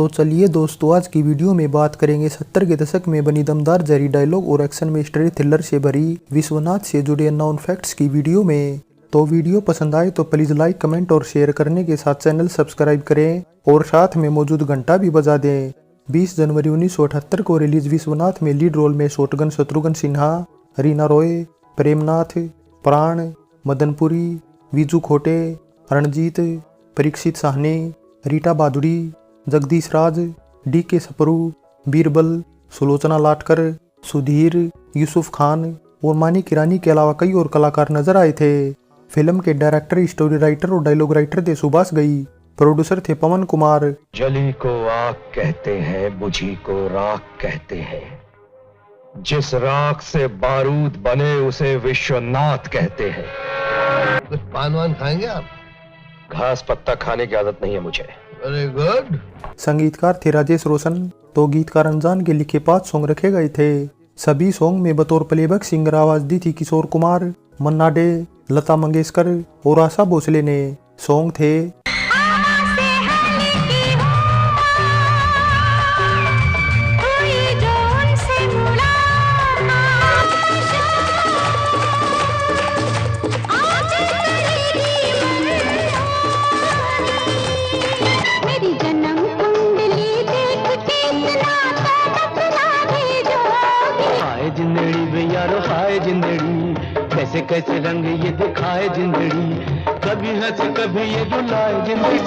तो चलिए दोस्तों, आज की वीडियो में बात करेंगे 70 के दशक में बनी दमदार जहरी डायलॉग और एक्शन में स्टोरी थ्रिलर से भरी विश्वनाथ से जुड़े अननोन फैक्ट्स की वीडियो में। तो वीडियो पसंद आए तो प्लीज लाइक, कमेंट और शेयर करने के साथ चैनल सब्सक्राइब करें और साथ में मौजूद घंटा भी बजा दें। 20 जनवरी 1978 को रिलीज विश्वनाथ में लीड रोल में शत्रुघ्न सिन्हा, रीना रॉय, प्रेमनाथ, प्राण, मदनपुरी, विजू खोटे, रणजीत, परीक्षित साहनी, रीटा बादुड़ी, जगदीश राज, डी.के. सपरू, बीरबल, सुलोचना लाटकर, सुधीर, यूसुफ खान और मानिक ईरानी के अलावा कई और कलाकार नजर आए थे। फिल्म के डायरेक्टर, स्टोरी राइटर और डायलॉग राइटर थे सुभाष घई। प्रोड्यूसर थे पवन कुमार। जली को आग कहते हैं, बुझी को राख कहते हैं। जिस राख से बारूद बने उसे विश्वनाथ कहते हैं। कुछ पान वान खाएंगे आप? घास पत्ता खाने की आदत नहीं है मुझे। Very good. संगीतकार थे राजेश रोशन। तो गीतकार अनजान के लिखे 5 सॉन्ग रखे गए थे। सभी सॉन्ग में बतौर प्लेबैक सिंगर आवाज दी थी किशोर कुमार, मन्ना डे, लता मंगेशकर और आशा भोसले ने। सॉन्ग थे कैसे कैसे रंग ये दिखाए जिंदड़ी, कभी हंस कभी ये रुलाए जिंदड़ी।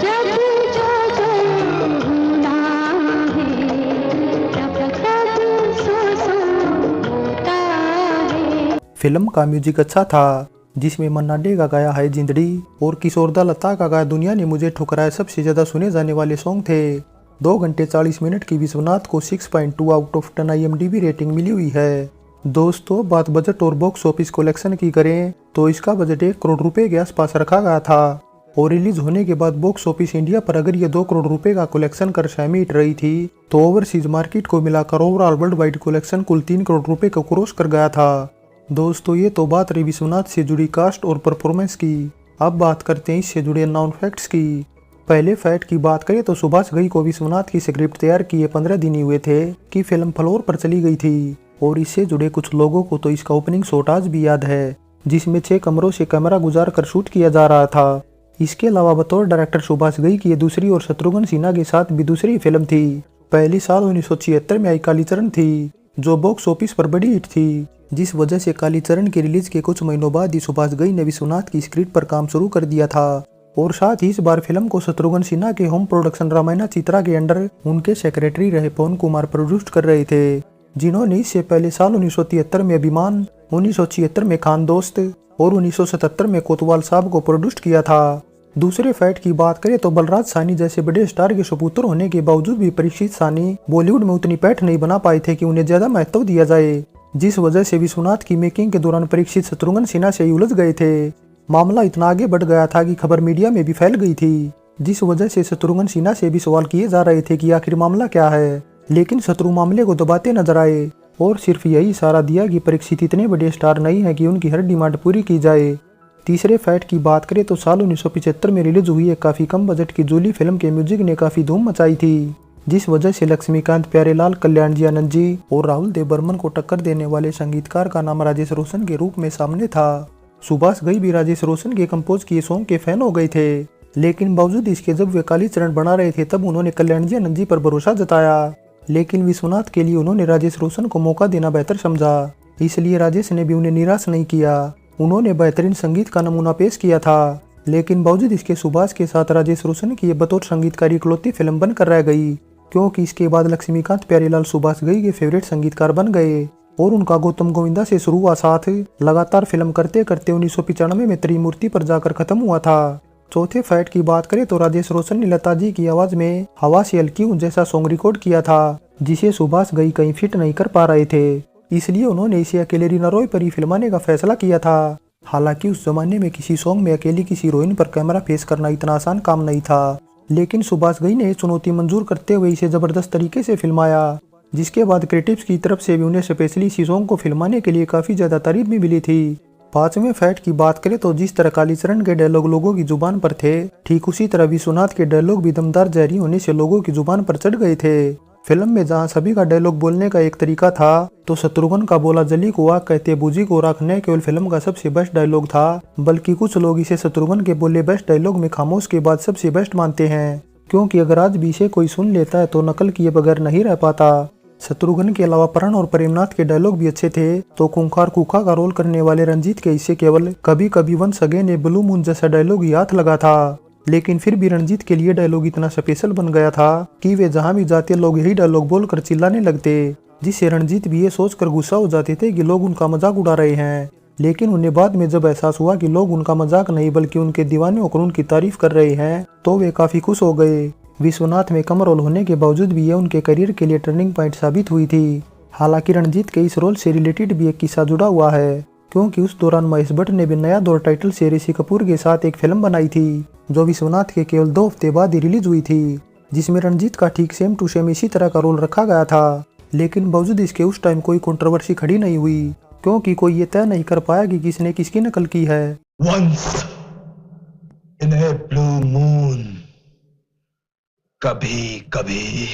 फिल्म का म्यूजिक अच्छा था, जिसमें मन्ना डे का गाया है जिंदड़ी और किशोरदा लता का गाया दुनिया ने मुझे ठुकराया सबसे ज्यादा सुने जाने वाले सॉन्ग थे। 2 घंटे 40 मिनट की विश्वनाथ को 6.2 आउट ऑफ 10 IMDb रेटिंग मिली हुई है। दोस्तों, बात बजट और बॉक्स ऑफिस कलेक्शन की करें तो इसका बजट 1 करोड़ रुपए के आसपास रखा गया था और रिलीज होने के बाद बॉक्स ऑफिस इंडिया पर अगर ये 2 करोड़ रुपए का कलेक्शन कर समेट रही थी तो ओवरसीज मार्केट को मिलाकर ओवरऑल वर्ल्ड वाइड कलेक्शन कुल 3 करोड़ रुपए को क्रॉस कर गया था। दोस्तों, ये तो बात रही विश्वनाथ से जुड़ी कास्ट और परफॉर्मेंस की। अब बात करते हैं इससे जुड़े नॉन फैक्ट्स की। पहले फैक्ट की बात करें तो सुभाष घई को विश्वनाथ की स्क्रिप्ट तैयार किए 15 दिन ही हुए थे कि फिल्म फ्लोर पर चली गई थी और इससे जुड़े कुछ लोगों को तो इसका ओपनिंग शॉट आज भी याद है, जिसमें 6 कमरों से कैमरा गुजार कर शूट किया जा रहा था। इसके अलावा बतौर डायरेक्टर सुभाष घई की दूसरी और शत्रुघ्न सिन्हा के साथ भी दूसरी फिल्म थी। पहली साल 1976 में आई कालीचरण थी, जो बॉक्स ऑफिस पर बड़ी हिट थी, जिस वजह से कालीचरण के रिलीज के कुछ महीनों बाद ही सुभाष घई ने विश्वनाथ की स्क्रिप्ट पर काम शुरू कर दिया था और साथ ही इस बार फिल्म को शत्रुघ्न सिन्हा के होम प्रोडक्शन रामायणा चित्रा के अंडर उनके सेक्रेटरी रहे पवन कुमार प्रोड्यूस कर रहे थे, जिन्होंने इससे पहले साल 1973 में अभिमान, 1976 में खान दोस्त और 1977 में कोतवाल साहब को प्रोड्यूस किया था। दूसरे फैक्ट की बात करें तो बलराज साहनी जैसे बड़े स्टार के सुपुत्र होने के बावजूद भी परीक्षित साहनी बॉलीवुड में उतनी पैठ नहीं बना पाए थे कि उन्हें ज्यादा महत्व दिया जाए, जिस वजह से विश्वनाथ की मेकिंग के दौरान परीक्षित शत्रुघ्न सिन्हा से उलझ गए थे। मामला इतना आगे बढ़ गया था कि खबर मीडिया में भी फैल गई थी, जिस वजह से शत्रुघ्न सिन्हा से भी सवाल किए जा रहे थे कि आखिर मामला क्या है, लेकिन शत्रु मामले को दबाते नजर आए और सिर्फ यही इशारा दिया कि परीक्षित इतने बड़े स्टार नहीं है कि उनकी हर डिमांड पूरी की जाए। तीसरे फैक्ट की बात करें तो साल 1975 में रिलीज हुई एक काफी कम बजट की जूली फिल्म के म्यूजिक ने काफी धूम मचाई थी, जिस वजह से लक्ष्मीकांत प्यारेलाल, कल्याण जी आनंद जी और राहुल देव बर्मन को टक्कर देने वाले संगीतकार का नाम राजेश रोशन के रूप में सामने था। सुभाष घई भी राजेश रोशन के कंपोज किए सॉन्ग के फैन हो गए थे, लेकिन बावजूद इसके जब वे कालीचरण बना रहे थे तब उन्होंने कल्याण जी आनंद जी पर भरोसा जताया, लेकिन विश्वनाथ के लिए उन्होंने राजेश रोशन को मौका देना बेहतर समझा, इसलिए राजेश ने भी उन्हें निराश नहीं किया। उन्होंने बेहतरीन संगीत का नमूना पेश किया था, लेकिन बावजूद इसके सुभाष के साथ राजेश रोशन की बतौर संगीतकारी इकलौती फिल्म बनकर रह गई, क्योंकि इसके बाद लक्ष्मीकांत प्यारेलाल सुभाष घई के फेवरेट संगीतकार बन गए और उनका गौतम गोविंदा से शुरू हुआ साथ लगातार फिल्म करते करते 1995 में त्रिमूर्ति पर जाकर खत्म हुआ था। चौथे फैक्ट की बात करें तो राजेश रोशन ने लता जी की आवाज में हवा से हल्की हूं जैसा सॉन्ग रिकॉर्ड किया था, जिसे सुभाष घई कहीं फिट नहीं कर पा रहे थे, इसलिए उन्होंने इसे अकेले रीना रॉय पर ही फिल्माने का फैसला किया था। हालांकि उस जमाने में किसी सॉन्ग में अकेली किसी हीरोइन पर कैमरा फेस करना इतना आसान काम नहीं था, लेकिन सुभाष घई ने चुनौती मंजूर करते हुए इसे जबरदस्त तरीके से फिल्माया, जिसके बाद क्रिटिक्स की तरफ से भी उन्हें स्पेशली इसी सॉन्ग को फिल्माने के लिए काफी ज्यादा तारीफ भी मिली थी। पांचवें फैक्ट की बात करें तो जिस तरह कालीचरण के डायलॉग लोगों की जुबान पर थे, ठीक उसी तरह विश्वनाथ के डायलॉग भी दमदार जारी होने से लोगों की जुबान पर चढ़ गए थे। फिल्म में जहां सभी का डायलॉग बोलने का एक तरीका था, तो शत्रुघ्न का बोला जली को आग कहते बूजी को राख न केवल फिल्म का सबसे बेस्ट डायलॉग था, बल्कि कुछ लोग इसे शत्रुघ्न के बोले बेस्ट डायलॉग में खामोश के बाद सबसे बेस्ट मानते हैं, क्योंकि अगर आज भी इसे कोई सुन लेता है तो नकल किए बगैर नहीं रह पाता। शत्रुघ्न के अलावा प्राण और प्रेमनाथ के डायलॉग भी अच्छे थे, तो खूंखार कुखा का रोल करने वाले रंजीत के इसे केवल कभी कभी वंस अगेन ने ब्लू मून जैसा डायलॉग ही हाथ लगा था। लेकिन फिर भी रंजीत के लिए डायलॉग इतना स्पेशल बन गया था कि वे जहां भी जाते लोग यही डायलॉग बोलकर चिल्लाने लगते, जिससे रंजीत भी ये सोचकर गुस्सा हो जाते थे कि लोग उनका मजाक उड़ा रहे हैं। लेकिन उन्हें बाद में जब एहसास हुआ कि लोग उनका मजाक नहीं बल्कि उनके दीवाने होकर उनकी तारीफ कर रहे हैं, तो वे काफी खुश हो गए। विश्वनाथ में कम रोल होने के बावजूद भी यह उनके करियर के लिए टर्निंग पॉइंट साबित हुई थी। हालांकि रंजीत के इस रोल से रिलेटेड भी एक किस्सा जुड़ा हुआ है, क्योंकि उस दौरान महेश भट्ट ने भी नया दौर टाइटल से ऋषि कपूर के साथ एक फिल्म बनाई थी, जो विश्वनाथ के केवल 2 हफ्ते बाद ही रिलीज हुई थी, जिसमें रंजीत का ठीक सेम टू सेम इसी तरह का रोल रखा गया था। लेकिन बावजूद इसके उस टाइम कोई कंट्रोवर्सी खड़ी नहीं हुई, क्योंकि कोई ये तय नहीं कर पाया कि किसने किसकी नकल की है। Once in a blue moon, कभी कभी।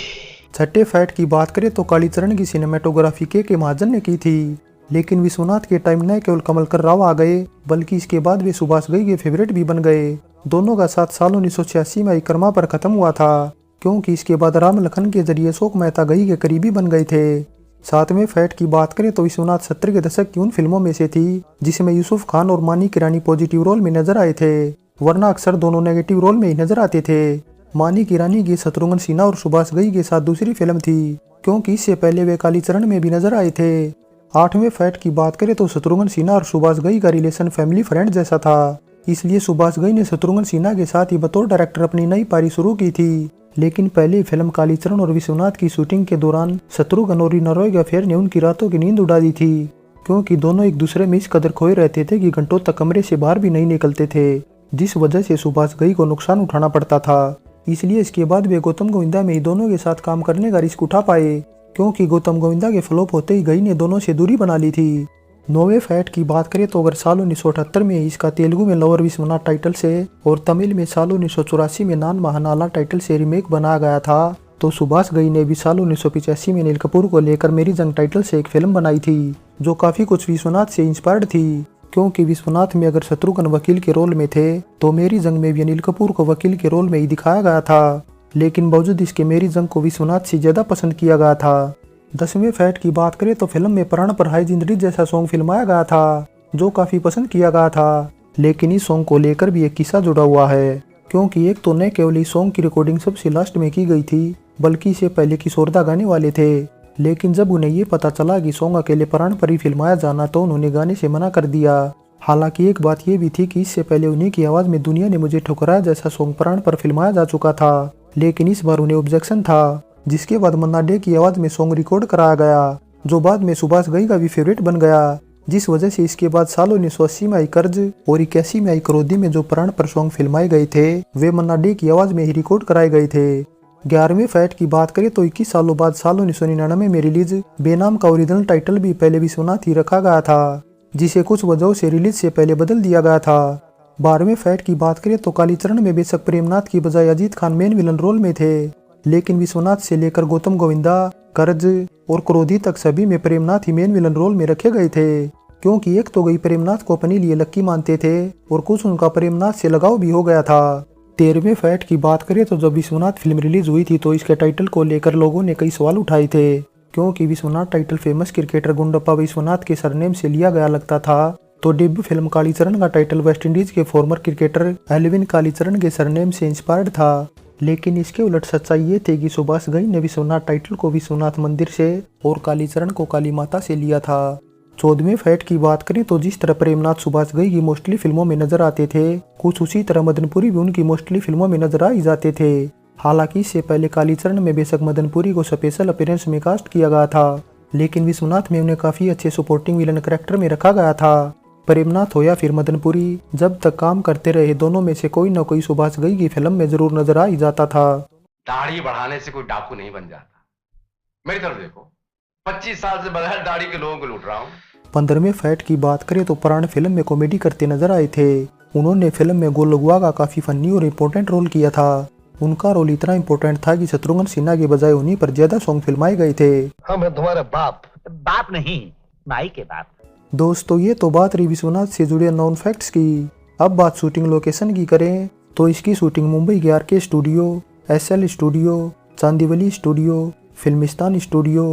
छठे फैक्ट की बात करें तो कालीचरण की सिनेमेटोग्राफी के महाजन ने की थी, लेकिन विश्वनाथ के टाइम न केवल कमलकर राव आ गए, बल्कि इसके बाद वे सुभाष घई के फेवरेट भी बन गए। दोनों का साथ साल 1986 में इकरमा पर खत्म हुआ था, क्योंकि इसके बाद राम लखन के जरिए शोक मेहता घई के करीबी बन गए थे। सातवें फैक्ट की बात करें तो विश्वनाथ 70 के दशक की उन फिल्मों में से थी जिसमें यूसुफ खान और मानी किरानी पॉजिटिव रोल में नजर आए थे, वरना अक्सर दोनों नेगेटिव रोल में ही नजर आते थे। मानी किरानी की शत्रुघ्न सिन्हा और सुभाष घई के साथ दूसरी फिल्म थी, क्योंकि इससे पहले वे कालीचरण में भी नजर आए थे। आठवें फैक्ट की बात करें तो शत्रुघ्न सिन्हा और सुभाष घई का रिलेशन फैमिली फ्रेंड जैसा था, इसलिए सुभाष घई ने शत्रुघ्न सिन्हा के साथ ही बतौर डायरेक्टर अपनी नई पारी शुरू की थी। लेकिन पहले फिल्म कालीचरण और विश्वनाथ की शूटिंग के दौरान शत्रुघ्न और रीना रॉय के अफेयर ने उनकी रातों की नींद उड़ा दी थी, क्योंकि दोनों एक दूसरे में इस कदर खोए रहते थे कि घंटों तक कमरे से बाहर भी नहीं निकलते थे, जिस वजह से सुभाष घई को नुकसान उठाना पड़ता था। इसलिए इसके बाद वे गौतम गोविंदा में ही दोनों के साथ काम करने का रिस्क उठा पाए, क्योंकि गौतम गोविंदा के फ्लॉप होते ही घई ने दोनों से दूरी बना ली थी। नौवें फैक्ट की बात करें तो अगर साल 1978 में इसका तेलुगु में लवर विश्वनाथ टाइटल से और तमिल में साल 1984 में नान महानाला टाइटल से रीमेक बनाया गया था, तो सुभाष घई ने भी साल 1985 में अनिल कपूर को लेकर मेरी जंग टाइटल से एक फिल्म बनाई थी, जो काफी कुछ विश्वनाथ से इंस्पायर्ड थी, क्योंकि विश्वनाथ में अगर शत्रुघ्न वकील के रोल में थे तो मेरी जंग में भी अनिल कपूर को वकील के रोल में ही दिखाया गया था। लेकिन बावजूद इसके मेरी जंग को विश्वनाथ से ज्यादा पसंद किया गया था। 10वें फैक्ट की बात करें तो फिल्म में प्राण पर हाई जिंदगी जैसा सॉन्ग फिल्माया गया था, जो काफी पसंद किया गया था। लेकिन इस सॉन्ग को लेकर भी एक किस्सा जुड़ा हुआ है, क्योंकि एक तो न केवल इस सॉन्ग की रिकॉर्डिंग सबसे लास्ट में की गई थी, बल्कि इसे पहले किशोरदा गाने वाले थे। लेकिन जब उन्हें ये पता चला कि सॉन्ग अकेले प्राण पर ही फिल्माया जाना, तो उन्होंने गाने से मना कर दिया। हालांकि एक बात यह भी थी कि इससे पहले उन्हीं की आवाज में दुनिया ने मुझे ठुकराया जैसा सॉन्ग प्राण पर फिल्माया जा चुका था, लेकिन इस बार उन्हें ऑब्जेक्शन था, जिसके बाद मन्ना डे की आवाज में सॉन्ग रिकॉर्ड कराया गया, जो बाद में सुभाष घई का भी फेवरेट बन गया, जिस वजह से इसके बाद साल 1980 में आई कर्ज और 81 में आई क्रोधी में जो प्राण पर सॉन्ग फिल्माए गए थे, वे मन्ना डे की आवाज में ही रिकॉर्ड कराए गए थे। 11वें फैक्ट की बात करें तो 21 सालों बाद साल 1999 में रिलीज बेनाम का ओरिजिनल टाइटल भी पहले विश्वनाथ ही रखा गया था, जिसे कुछ वजहों से रिलीज से पहले बदल दिया गया था। 12वें फैक्ट की बात करें तो कालीचरण में बेशक प्रेमनाथ की बजाय Ajit Khan main villain role में थे, लेकिन विश्वनाथ से लेकर गौतम गोविंदा, कर्ज और क्रोधी तक सभी में प्रेमनाथ ही मेन विलन रोल में रखे गए थे, क्योंकि एक तो गई प्रेमनाथ को अपने लिए लक्की मानते थे और कुछ उनका प्रेमनाथ से लगाव भी हो गया था। 13वें फैक्ट की बात करें तो जब विश्वनाथ फिल्म रिलीज हुई थी तो इसके टाइटल को लेकर लोगों ने कई सवाल उठाए थे, क्योंकि Vishwanath title famous cricketer Gundappa Vishwanath के सरनेम से लिया गया लगता था, तो डेब्यू फिल्म कालीचरण का टाइटल वेस्ट इंडीज के फॉर्मर क्रिकेटर एल्विन कालीचरण के सरनेम से इंस्पायर्ड था। लेकिन इसके उलट सच्चाई ये थी कि सुभाष घई ने विश्वनाथ टाइटल को विश्वनाथ मंदिर से और कालीचरण को काली माता से लिया था। 14वें फैक्ट की बात करें तो जिस तरह प्रेमनाथ सुभाष घई की मोस्टली फिल्मों में नजर आते थे, कुछ उसी तरह मदनपुरी भी उनकी मोस्टली फिल्मों में नजर आ ही जाते थे। हालांकि इससे पहले कालीचरण में बेशक मदनपुरी को स्पेशल अपीयरेंस में कास्ट किया गया था, लेकिन विश्वनाथ में उन्हें काफी अच्छे सपोर्टिंग विलन कैरेक्टर में रखा गया था। प्रेमनाथ हो या फिर मदनपुरी, जब तक काम करते रहे दोनों में से कोई न कोई सुभाष घई की फिल्म में जरूर नजर आ ही जाता था। दाढ़ी बढ़ाने से कोई डाकू नहीं बन जाता। मेरी तरफ देखो, 25 साल से बगैर दाढ़ी के लोगों को लूट रहा हूँ। 15वें फैट की बात करें तो प्राण फिल्म में कॉमेडी करते नजर आए थे। उन्होंने फिल्म में गोलगुआ का काफी फनी और इम्पोर्टेंट रोल किया था। उनका रोल इतना इम्पोर्टेंट था कि शत्रुघ्न सिन्हा के बजाय उन्हीं पर ज्यादा सॉन्ग फिल्माए गए थे। हम हैं तुम्हारे बाप। बाप नहीं, माई के बाप। दोस्तों ये तो बात रही विश्वनाथ से जुड़े नॉन फैक्ट्स की। अब बात शूटिंग लोकेशन की करें तो इसकी शूटिंग मुंबई के RK studio, SL studio, Chandivali studio, Filmistan studio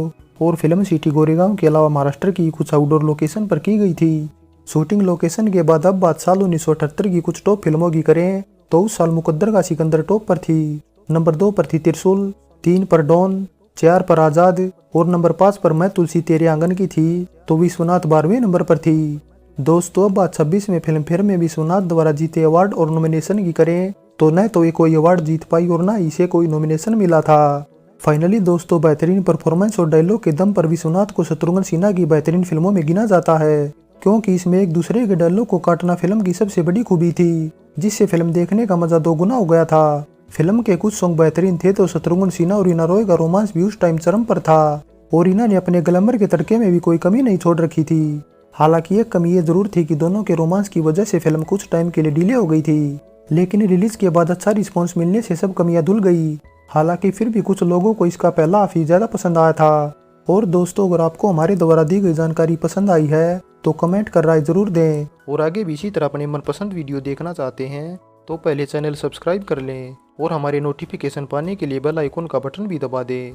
और फिल्म सिटी गोरेगांव के अलावा महाराष्ट्र की कुछ आउटडोर लोकेशन पर की गई थी। शूटिंग लोकेशन के बाद अब बात साल 1978 की कुछ टॉप फिल्मों की करें तो उस साल मुकद्दर का सिकंदर टॉप पर थी, नंबर 2 पर थी त्रिशूल, 3 पर डॉन, 4 पर आजाद और नंबर 5 पर मैं तुलसी तेरे आंगन की थी तो विश्वनाथ 12वें नंबर पर थी। दोस्तों अब बात 26वें फिल्म फेयर में विश्वनाथ द्वारा जीते अवार्ड और नॉमिनेशन की करें तो न तो ये कोई अवार्ड जीत पाई और न इसे कोई नॉमिनेशन मिला था। फाइनली दोस्तों बेहतरीन परफॉर्मेंस और डायलॉग के दम पर विश्वनाथ को शत्रुघ्न सिन्हा की बेहतरीन फिल्मों में गिना जाता है, क्योंकि इसमें एक दूसरे के डायलॉग को काटना फिल्म की सबसे बड़ी खूबी थी, जिससे फिल्म देखने का मजा दोगुना हो गया था। फिल्म के कुछ सॉन्ग बेहतरीन थे तो शत्रुघ्न सिन्हा और रीना रॉय का रोमांस भी उस टाइम चरम पर था और रीना ने अपने ग्लैमर के तड़के में भी कोई कमी नहीं छोड़ रखी थी। हालांकि एक कमी ये जरूर थी कि दोनों के रोमांस की वजह से फिल्म कुछ टाइम के लिए डिले हो गई थी, लेकिन रिलीज के बाद अच्छा रिस्पॉन्स मिलने से सब कमियां धुल गई। हालांकि फिर भी कुछ लोगों को इसका पहला हाफ ही ज्यादा पसंद आया था। और दोस्तों अगर आपको हमारे द्वारा दी गई जानकारी पसंद आई है तो कमेंट कर राय जरूर दें और आगे भी इसी तरह अपने मनपसंद वीडियो देखना चाहते हैं तो पहले चैनल सब्सक्राइब कर लें और हमारे नोटिफिकेशन पाने के लिए बेल आइकन का बटन भी दबा दें।